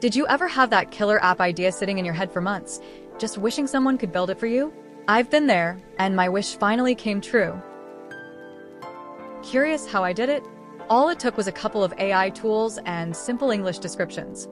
Did you ever have that killer app idea sitting in your head for months, just wishing someone could build it for you? I've been there, and my wish finally came true. Curious how I did it? All it took was a couple of AI tools and simple English descriptions.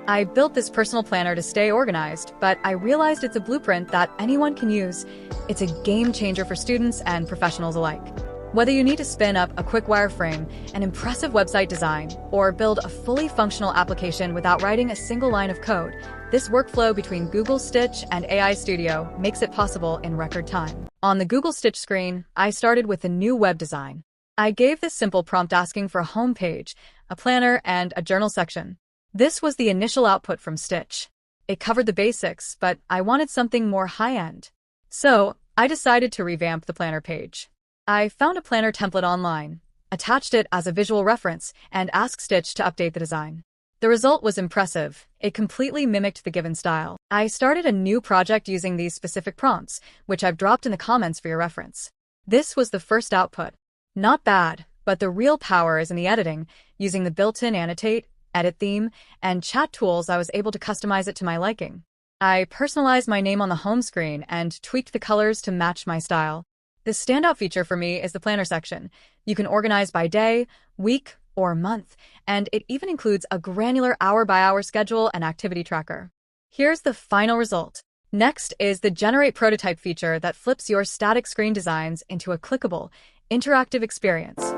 I built this personal planner to stay organized, but I realized it's a blueprint that anyone can use. It's a game changer for students and professionals alike. Whether you need to spin up a quick wireframe, an impressive website design, or build a fully functional application without writing a single line of code, this workflow between Google Stitch and AI Studio makes it possible in record time. On the Google Stitch screen, I started with a new web design. I gave this simple prompt asking for a home page, a planner, and a journal section. This was the initial output from Stitch. It covered the basics, but I wanted something more high-end. So, I decided to revamp the planner page. I found a planner template online, attached it as a visual reference, and asked Stitch to update the design. The result was impressive. It completely mimicked the given style. I started a new project using these specific prompts, which I've dropped in the comments for your reference. This was the first output. Not bad, but the real power is in the editing. Using the built-in annotate, edit theme, and chat tools, I was able to customize it to my liking. I personalized my name on the home screen and tweaked the colors to match my style. The standout feature for me is the planner section. You can organize by day, week, or month, and it even includes a granular hour-by-hour schedule and activity tracker. Here's the final result. Next is the Generate Prototype feature that flips your static screen designs into a clickable, interactive experience.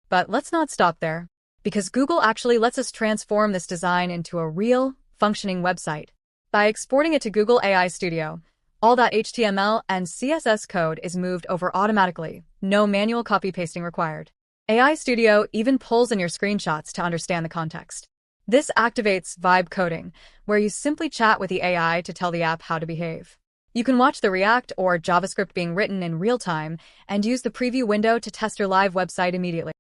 But let's not stop there, because Google actually lets us transform this design into a real, functioning website. By exporting it to Google AI Studio, all that HTML and CSS code is moved over automatically, no manual copy-pasting required. AI Studio even pulls in your screenshots to understand the context. This activates vibe coding, where you simply chat with the AI to tell the app how to behave. You can watch the React or JavaScript being written in real time and use the preview window to test your live website immediately.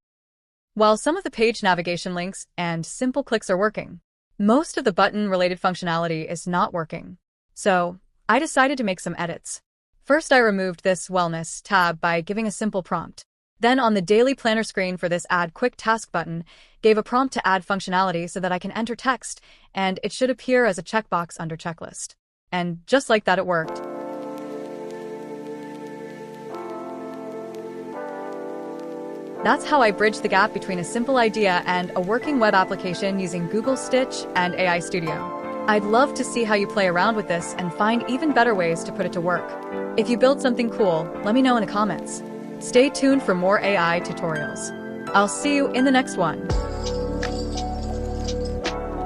While some of the page navigation links and simple clicks are working, most of the button-related functionality is not working. So, I decided to make some edits. First, I removed this Wellness tab by giving a simple prompt. Then on the Daily Planner screen for this Add Quick Task button, gave a prompt to add functionality so that I can enter text, and it should appear as a checkbox under checklist. And just like that, it worked. That's how I bridged the gap between a simple idea and a working web application using Google Stitch and AI Studio. I'd love to see how you play around with this and find even better ways to put it to work. If you build something cool, let me know in the comments. Stay tuned for more AI tutorials. I'll see you in the next one.